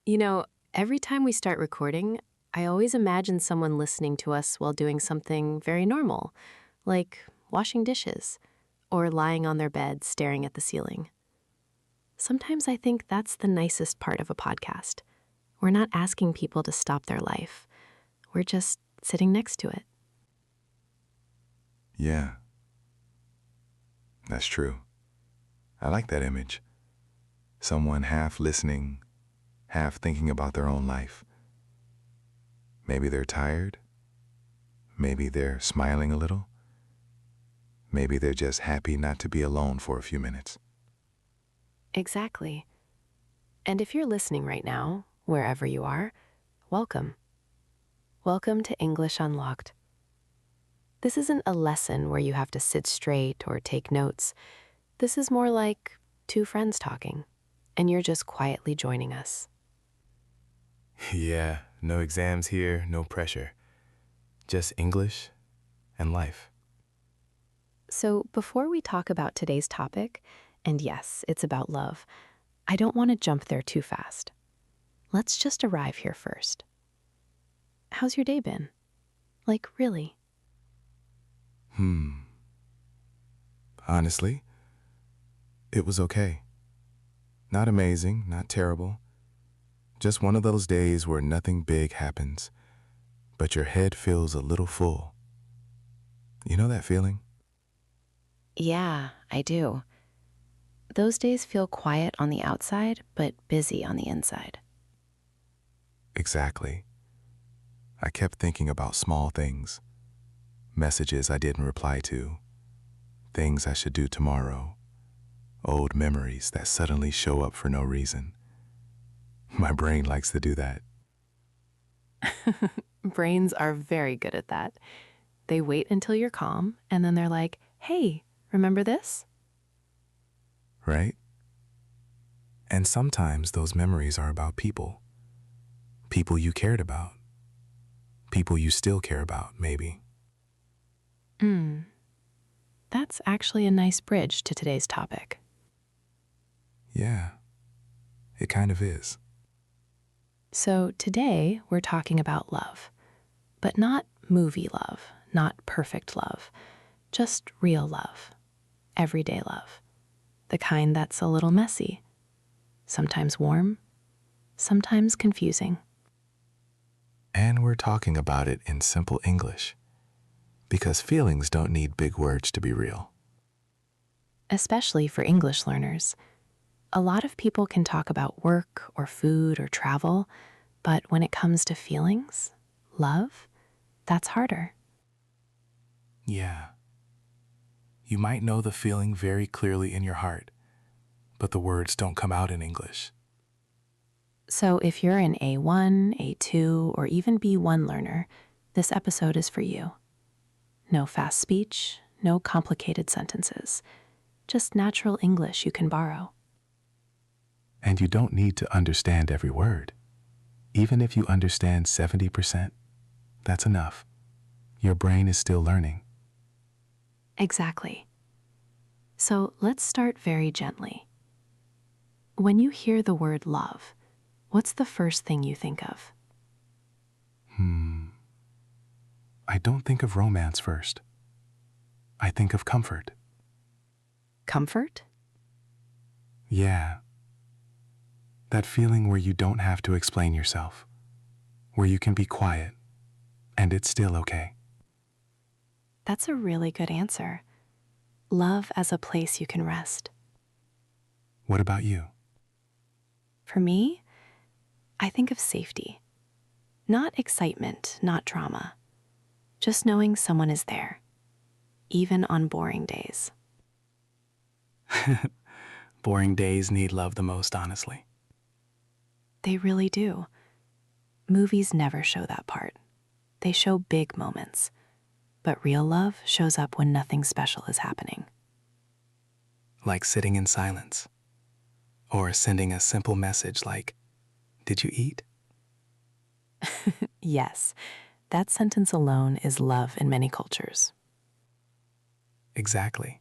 You know, every time we start recording, I always imagine someone listening to us while doing something very normal, like washing dishes or lying on their bed staring at the ceiling. Sometimes I think that's the nicest part of a podcast. We're not asking people to stop their life. We're just sitting next to it. Yeah, that's true. I like that image. Someone half listening, half thinking about their own life. Maybe they're tired. Maybe they're smiling a little. Maybe they're just happy not to be alone for a few minutes. Exactly. And if you're listening right now, wherever you are, welcome. Welcome to English Unlocked. This isn't a lesson where you have to sit straight or take notes. This is more like two friends talking, and you're just quietly joining us. Yeah, no exams here, no pressure. Just English and life. So before we talk about today's topic, and yes, it's about love, I don't want to jump there too fast. Let's just arrive here first. How's your day been? Like, really? Honestly, it was okay. Not amazing, not terrible. Just one of those days where nothing big happens, but your head feels a little full. You know that feeling? Yeah, I do. Those days feel quiet on the outside, but busy on the inside. Exactly. I kept thinking about small things, messages I didn't reply to, things I should do tomorrow, old memories that suddenly show up for no reason. My brain likes to do that. Brains are very good at that. They wait until you're calm, and then they're like, hey, remember this? Right? And sometimes those memories are about people. People you cared about. People you still care about, maybe. That's actually a nice bridge to today's topic. Yeah, it kind of is. So today we're talking about love, but not movie love, not perfect love, just real love, everyday love, the kind that's a little messy, sometimes warm, sometimes confusing. And we're talking about it in simple English. Because feelings don't need big words to be real. Especially for English learners. A lot of people can talk about work or food or travel, but when it comes to feelings, love, that's harder. Yeah. You might know the feeling very clearly in your heart, but the words don't come out in English. So if you're an A1, A2, or even B1 learner, this episode is for you. No fast speech, no complicated sentences, just natural English you can borrow. And you don't need to understand every word. Even if you understand 70%, that's enough. Your brain is still learning. Exactly. So let's start very gently. When you hear the word love, what's the first thing you think of? I don't think of romance first. I think of comfort. Comfort? Yeah. That feeling where you don't have to explain yourself, where you can be quiet, and it's still okay. That's a really good answer. Love as a place you can rest. What about you? For me, I think of safety. Not excitement, not drama. Just knowing someone is there, even on boring days. Boring days need love the most, honestly. They really do. Movies never show that part. They show big moments. But real love shows up when nothing special is happening. Like sitting in silence, or sending a simple message like, "Did you eat?" Yes, that sentence alone is love in many cultures. Exactly.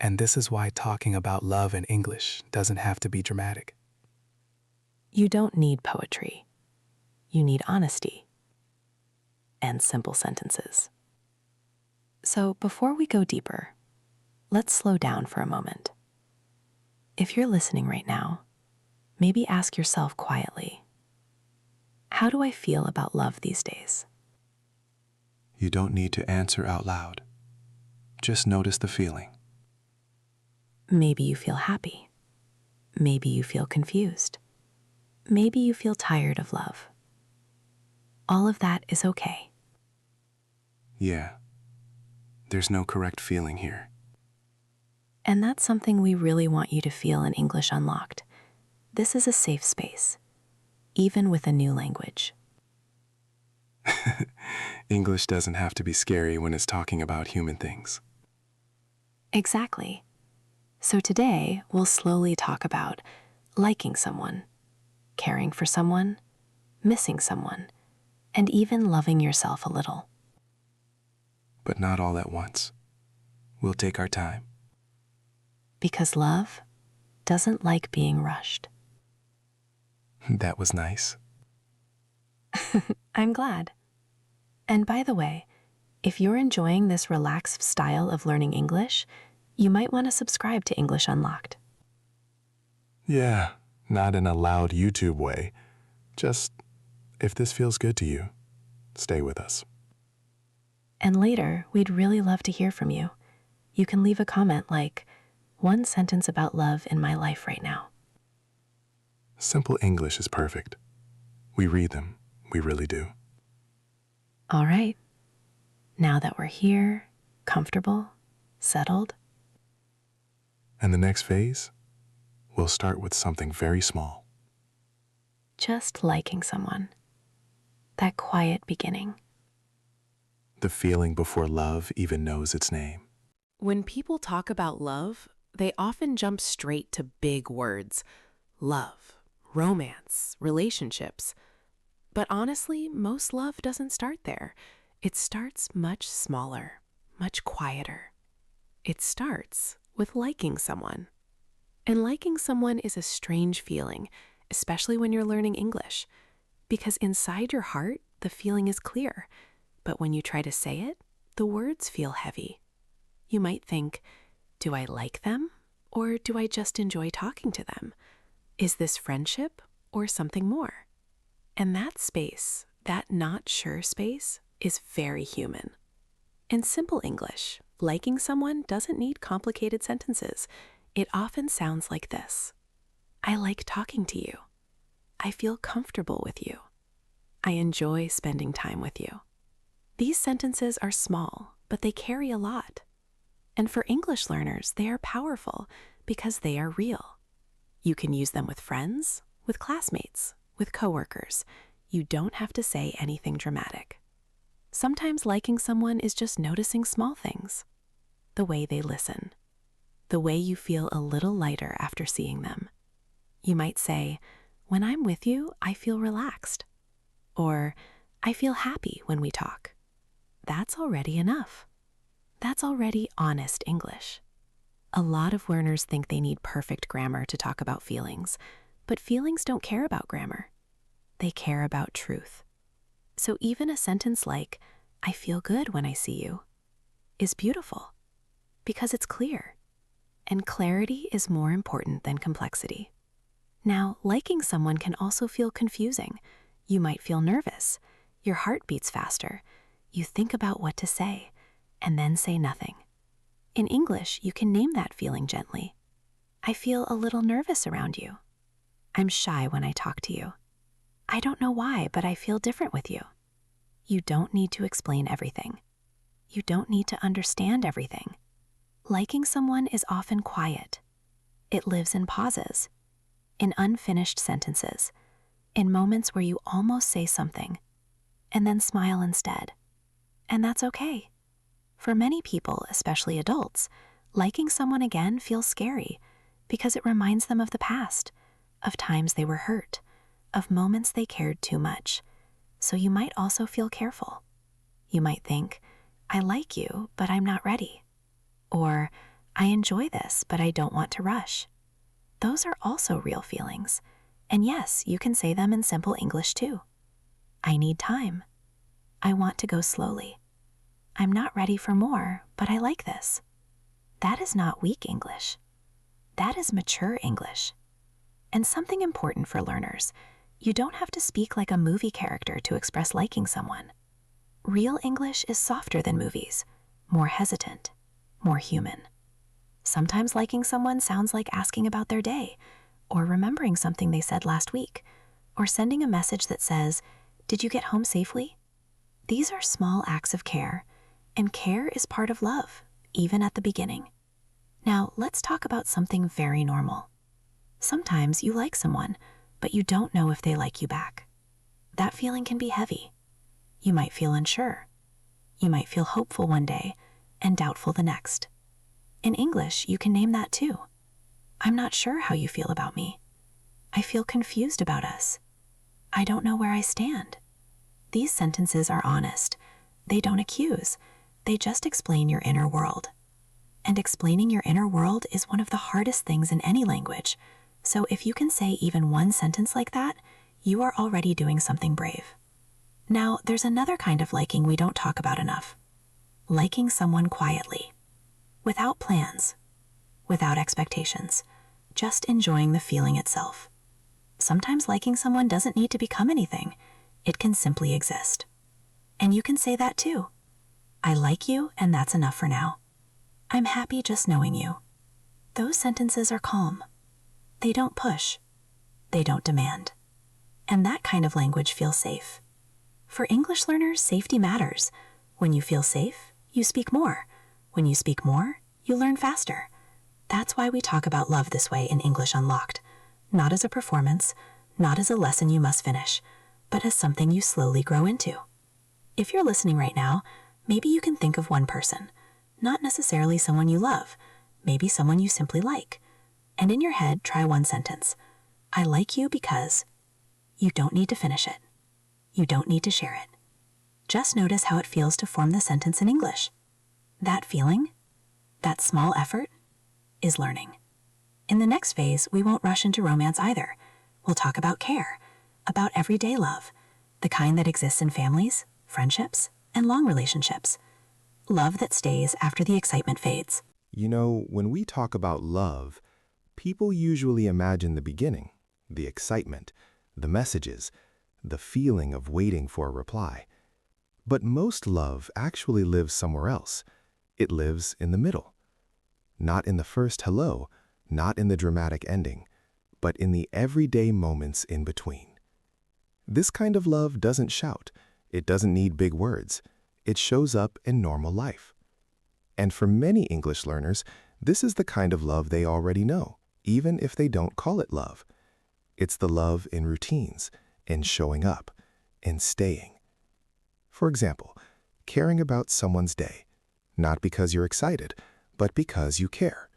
And this is why talking about love in English doesn't have to be dramatic. You don't need poetry. You need honesty and simple sentences. So before we go deeper, let's slow down for a moment. If you're listening right now, maybe ask yourself quietly, how do I feel about love these days? You don't need to answer out loud. Just notice the feeling. Maybe you feel happy. Maybe you feel confused. Maybe you feel tired of love. All of that is okay. Yeah, there's no correct feeling here. And that's something we really want you to feel in English Unlocked. This is a safe space, even with a new language. English doesn't have to be scary when it's talking about human things. Exactly. So today, we'll slowly talk about liking someone, caring for someone, missing someone, and even loving yourself a little. But not all at once. We'll take our time. Because love doesn't like being rushed. That was nice. I'm glad. And by the way, if you're enjoying this relaxed style of learning English, you might want to subscribe to English Unlocked. Yeah, not in a loud YouTube way. Just, if this feels good to you, stay with us. And later, we'd really love to hear from you. You can leave a comment like, one sentence about love in my life right now. Simple English is perfect. We read them, we really do. All right. Now that we're here, comfortable, settled, And the next phase, we'll start with something very small. just liking someone. That quiet beginning. The feeling before love even knows its name. When people talk about love, they often jump straight to big words: love, romance, relationships. But honestly, most love doesn't start there. It starts much smaller, much quieter. It starts with liking someone. And liking someone is a strange feeling, especially when you're learning English, because inside your heart, the feeling is clear. But when you try to say it, the words feel heavy. You might think, do I like them? Or do I just enjoy talking to them? Is this friendship or something more? And that space, that not sure space, is very human. In simple English, liking someone doesn't need complicated sentences. It often sounds like this: I like talking to you. I feel comfortable with you. I enjoy spending time with you. These sentences are small, but they carry a lot. And for English learners, they are powerful because they are real. You can use them with friends, with classmates, with coworkers. You don't have to say anything dramatic. Sometimes liking someone is just noticing small things. The way they listen. The way you feel a little lighter after seeing them. You might say, when I'm with you, I feel relaxed. Or, I feel happy when we talk. That's already enough. That's already honest English. A lot of learners think they need perfect grammar to talk about feelings, but feelings don't care about grammar. They care about truth. So even a sentence like, I feel good when I see you, is beautiful because it's clear. And clarity is more important than complexity. Now, liking someone can also feel confusing. You might feel nervous. Your heart beats faster. You think about what to say, and then say nothing. In English, you can name that feeling gently. I feel a little nervous around you. I'm shy when I talk to you. I don't know why, but I feel different with you. You don't need to explain everything. You don't need to understand everything. Liking someone is often quiet. It lives in pauses, in unfinished sentences, in moments where you almost say something, and then smile instead. And that's okay. For many people, especially adults, liking someone again feels scary because it reminds them of the past, of times they were hurt, of moments they cared too much. So you might also feel careful. You might think, I like you, but I'm not ready. Or, I enjoy this, but I don't want to rush. Those are also real feelings, And yes, you can say them in simple English too. I need time. I want to go slowly. I'm not ready for more, but I like this. That is not weak English. That is mature English. And something important for learners, you don't have to speak like a movie character to express liking someone. Real English is softer than movies, more hesitant, more human. Sometimes liking someone sounds like asking about their day, or remembering something they said last week, or sending a message that says, "Did you get home safely?" These are small acts of care, and care is part of love, even at the beginning. Now, let's talk about something very normal. Sometimes you like someone, but you don't know if they like you back. That feeling can be heavy. You might feel unsure. You might feel hopeful one day and doubtful the next. In English, you can name that too. I'm not sure how you feel about me. I feel confused about us. I don't know where I stand. These sentences are honest. They don't accuse. They just explain your inner world. And explaining your inner world is one of the hardest things in any language. So if you can say even one sentence like that, you are already doing something brave. Now, there's another kind of liking we don't talk about enough. Liking someone quietly. Without plans. Without expectations. Just enjoying the feeling itself. Sometimes liking someone doesn't need to become anything. It can simply exist. And you can say that too. I like you, and that's enough for now. I'm happy just knowing you. Those sentences are calm. They don't push. They don't demand. And that kind of language feels safe. For English learners, safety matters. When you feel safe, you speak more. When you speak more, you learn faster. That's why we talk about love this way in English Unlocked. Not as a performance, not as a lesson you must finish, but as something you slowly grow into. If you're listening right now, maybe you can think of one person. Not necessarily someone you love, maybe someone you simply like. And in your head, try one sentence. I like you because. You don't need to finish it. You don't need to share it. Just notice how it feels to form the sentence in English. That feeling, that small effort, is learning. In the next phase, we won't rush into romance either. We'll talk about care, about everyday love, the kind that exists in families, friendships, and long relationships. Love that stays after the excitement fades. You know, when we talk about love, people usually imagine the beginning, the excitement, the messages, the feeling of waiting for a reply. But most love actually lives somewhere else. It lives in the middle. Not in the first hello, not in the dramatic ending, but in the everyday moments in between. This kind of love doesn't shout. It doesn't need big words. It shows up in normal life. And for many English learners, this is the kind of love they already know, even if they don't call it love. It's the love in routines, in showing up, in staying. For example, caring about someone's day, not because you're excited, but because you care.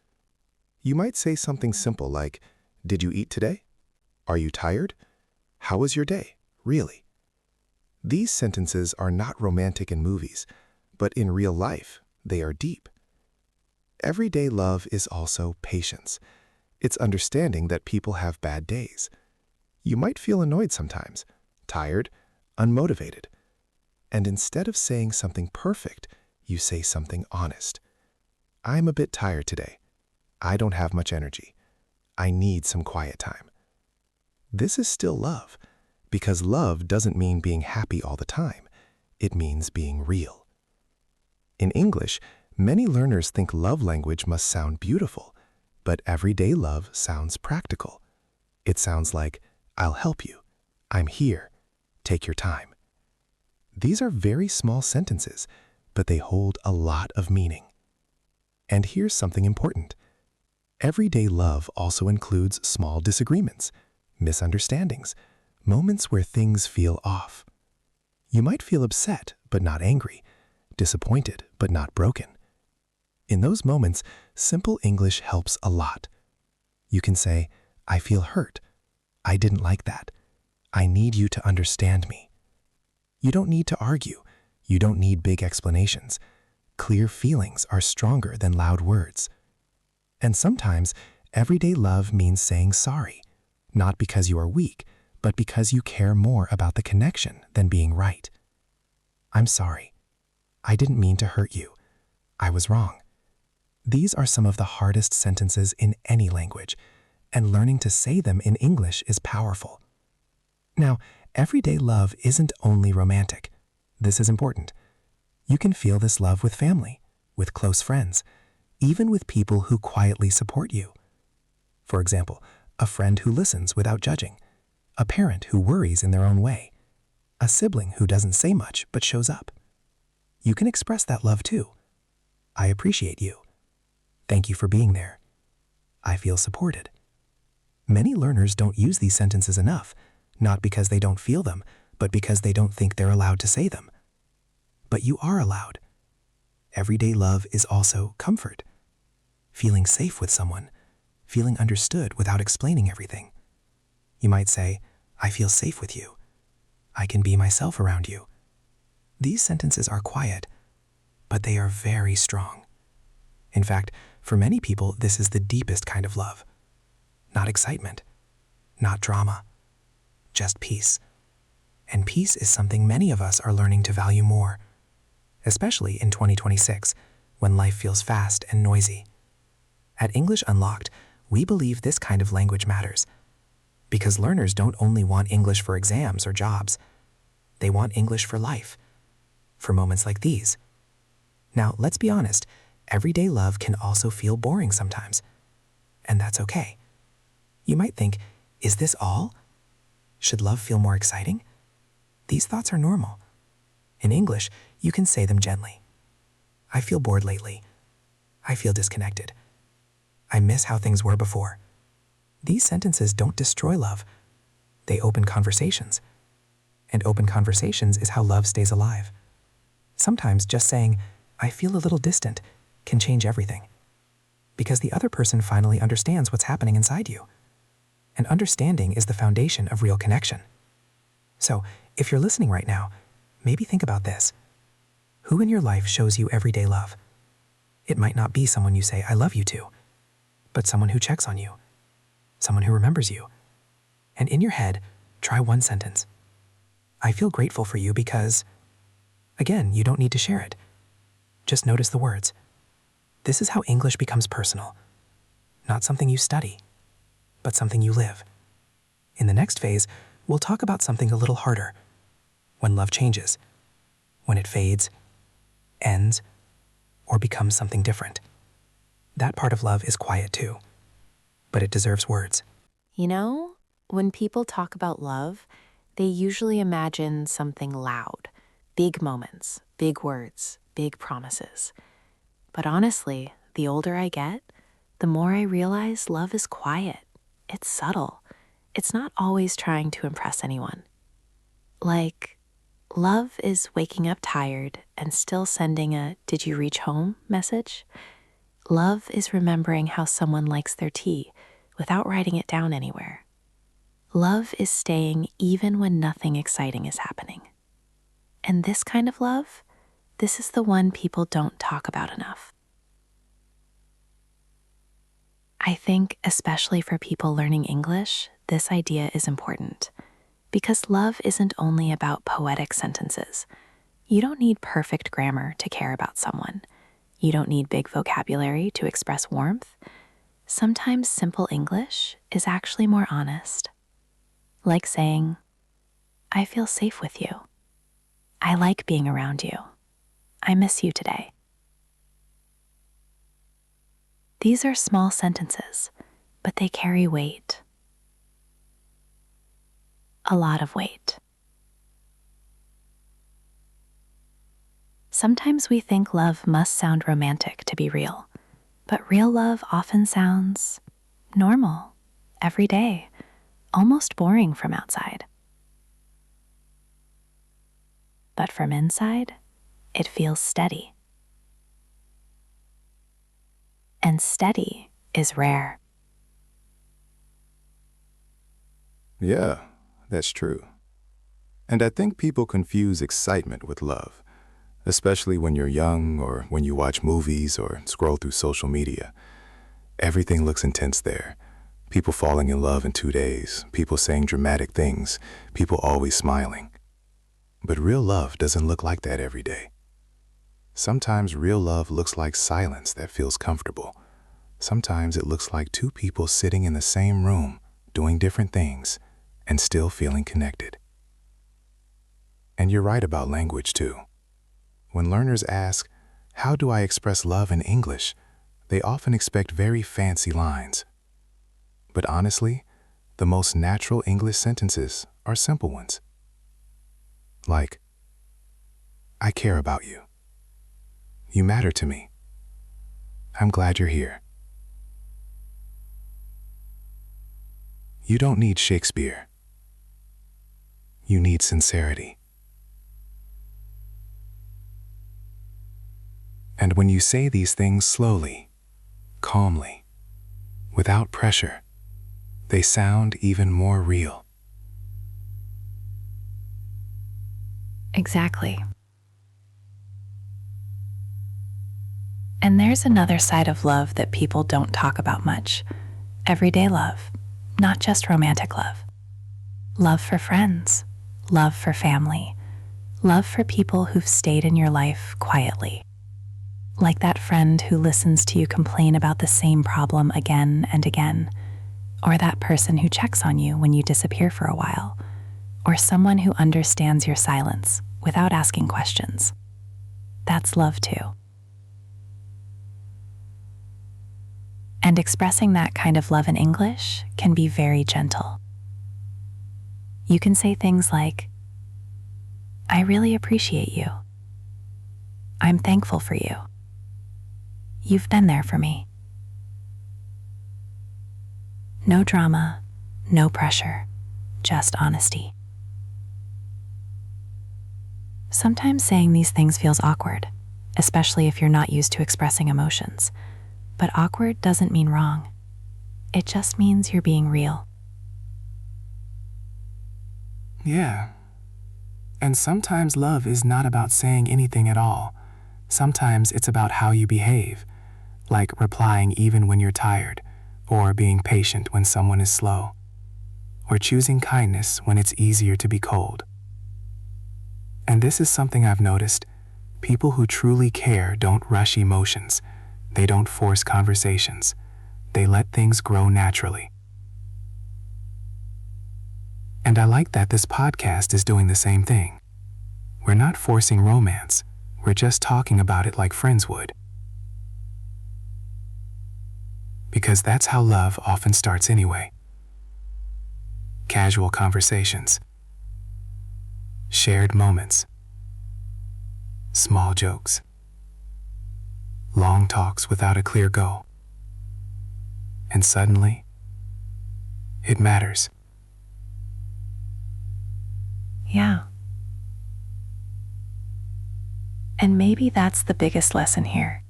You might say something simple like, "Did you eat today? Are you tired? How was your day, really?" These sentences are not romantic in movies, but in real life, they are deep. Everyday love is also patience. It's understanding that people have bad days. You might feel annoyed sometimes, tired, unmotivated. And instead of saying something perfect, you say something honest. I'm a bit tired today. I don't have much energy. I need some quiet time. This is still love, because love doesn't mean being happy all the time. It means being real. In English, many learners think love language must sound beautiful, but everyday love sounds practical. It sounds like, I'll help you. I'm here. Take your time. These are very small sentences, but they hold a lot of meaning. And here's something important. Everyday love also includes small disagreements, misunderstandings, moments where things feel off. You might feel upset, but not angry, disappointed, but not broken. In those moments, simple English helps a lot. You can say, I feel hurt. I didn't like that. I need you to understand me. You don't need to argue. You don't need big explanations. Clear feelings are stronger than loud words. And sometimes, everyday love means saying sorry. not because you are weak, but because you care more about the connection than being right. I'm sorry. I didn't mean to hurt you. I was wrong. These are some of the hardest sentences in any language, and learning to say them in English is powerful. Now, everyday love isn't only romantic. This is important. You can feel this love with family, with close friends, even with people who quietly support you. For example, a friend who listens without judging, a parent who worries in their own way, a sibling who doesn't say much but shows up. You can express that love too. I appreciate you. Thank you for being there. I feel supported. Many learners don't use these sentences enough, not because they don't feel them, but because they don't think they're allowed to say them. But you are allowed. Everyday love is also comfort. Feeling safe with someone, feeling understood without explaining everything. You might say, I feel safe with you. I can be myself around you. These sentences are quiet, but they are very strong. In fact, for many people, this is the deepest kind of love. Not excitement, not drama, just peace. And peace is something many of us are learning to value more, especially in 2026, when life feels fast and noisy. At English Unlocked, we believe this kind of language matters, because learners don't only want English for exams or jobs. They want English for life, for moments like these. Now, let's be honest, everyday love can also feel boring sometimes, and that's okay. You might think, is this all? Should love feel more exciting? These thoughts are normal. In English, you can say them gently. I feel bored lately. I feel disconnected. I miss how things were before. These sentences don't destroy love. They open conversations. And open conversations is how love stays alive. Sometimes just saying, I feel a little distant, can change everything. Because the other person finally understands what's happening inside you. And understanding is the foundation of real connection. So, if you're listening right now, maybe think about this. Who in your life shows you everyday love? It might not be someone you say, I love you to, but someone who checks on you, someone who remembers you. And in your head, try one sentence. I feel grateful for you because... Again, you don't need to share it. Just notice the words. This is how English becomes personal. Not something you study, but something you live. In the next phase, we'll talk about something a little harder. When love changes. When it fades, ends, or becomes something different. That part of love is quiet too, but it deserves words. You know, when people talk about love, they usually imagine something loud. Big moments, big words, big promises. But honestly, the older I get, the more I realize love is quiet. It's subtle. It's not always trying to impress anyone. Like, love is waking up tired and still sending a "did you reach home" message. Love is remembering how someone likes their tea without writing it down anywhere. Love is staying even when nothing exciting is happening. And this kind of love, this is the one people don't talk about enough. I think, especially for people learning English, this idea is important. Because love isn't only about poetic sentences. You don't need perfect grammar to care about someone. You don't need big vocabulary to express warmth. Sometimes simple English is actually more honest. Like saying, I feel safe with you. I like being around you. I miss you today. These are small sentences, but they carry weight. A lot of weight. Sometimes we think love must sound romantic to be real, but real love often sounds normal, everyday, almost boring from outside. But from inside, it feels steady. And steady is rare. Yeah, that's true. And I think people confuse excitement with love, especially when you're young or when you watch movies or scroll through social media. Everything looks intense there. People falling in love in 2 days, people saying dramatic things, people always smiling. But real love doesn't look like that every day. Sometimes real love looks like silence that feels comfortable. Sometimes it looks like two people sitting in the same room, doing different things, and still feeling connected. And you're right about language too. When learners ask, "How do I express love in English?" they often expect very fancy lines. But honestly, the most natural English sentences are simple ones. Like, "I care about you. You matter to me. I'm glad you're here." You don't need Shakespeare. You need sincerity. And when you say these things slowly, calmly, without pressure, they sound even more real. Exactly. And there's another side of love that people don't talk about much. Everyday love, not just romantic love. Love for friends, love for family, love for people who've stayed in your life quietly. Like that friend who listens to you complain about the same problem again and again, or that person who checks on you when you disappear for a while, or someone who understands your silence without asking questions. That's love too. And expressing that kind of love in English can be very gentle. You can say things like, "I really appreciate you. I'm thankful for you. You've been there for me." No drama, no pressure, just honesty. Sometimes saying these things feels awkward, especially if you're not used to expressing emotions. But awkward doesn't mean wrong. It just means you're being real. Yeah. And sometimes love is not about saying anything at all. Sometimes it's about how you behave, like replying even when you're tired, or being patient when someone is slow, or choosing kindness when it's easier to be cold. And this is something I've noticed. People who truly care don't rush emotions. They don't force conversations. They let things grow naturally. And I like that this podcast is doing the same thing. We're not forcing romance. We're just talking about it like friends would. Because that's how love often starts anyway. Casual conversations, shared moments, small jokes, long talks without a clear goal. And suddenly, it matters. Yeah. And maybe that's the biggest lesson here.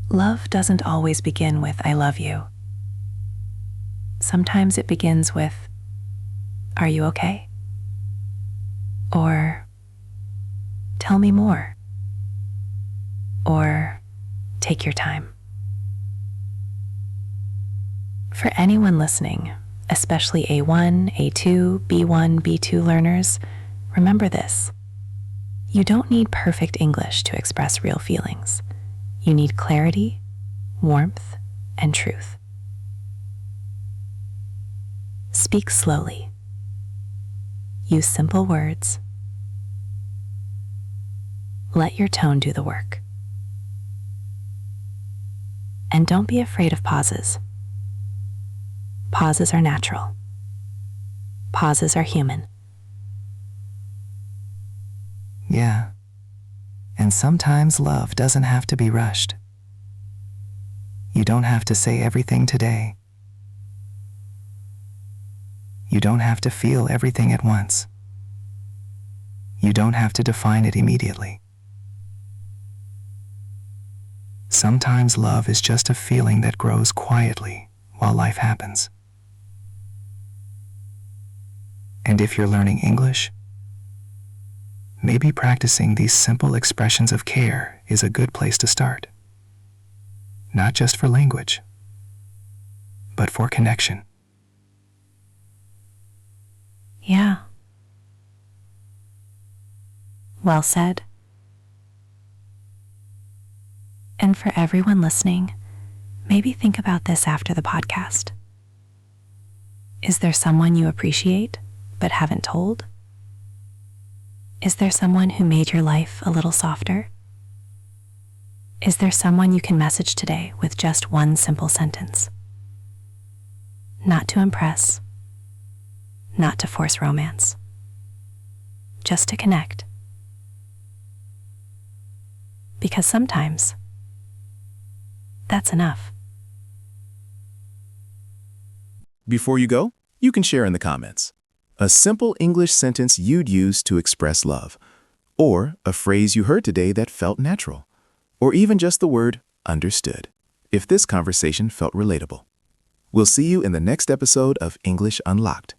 Love doesn't always begin with "I love you." Sometimes it begins with, "Are you okay?" Or, "Tell me more." Or, "Take your time." For anyone listening, especially A1, A2, B1, B2 learners, remember this. You don't need perfect English to express real feelings. You need clarity, warmth, and truth. Speak slowly. Use simple words. Let your tone do the work. And don't be afraid of pauses. Pauses are natural. Pauses are human. Yeah. And sometimes love doesn't have to be rushed. You don't have to say everything today. You don't have to feel everything at once. You don't have to define it immediately. Sometimes love is just a feeling that grows quietly while life happens. And if you're learning English, maybe practicing these simple expressions of care is a good place to start. Not just for language, but for connection. Yeah. Well said. And for everyone listening, maybe think about this after the podcast. Is there someone you appreciate but haven't told? Is there someone who made your life a little softer? Is there someone you can message today with just one simple sentence? Not to impress, not to force romance, just to connect. Because sometimes that's enough. Before you go, you can share in the comments a simple English sentence you'd use to express love, or a phrase you heard today that felt natural, or even just the word understood, if this conversation felt relatable. We'll see you in the next episode of English Unlocked.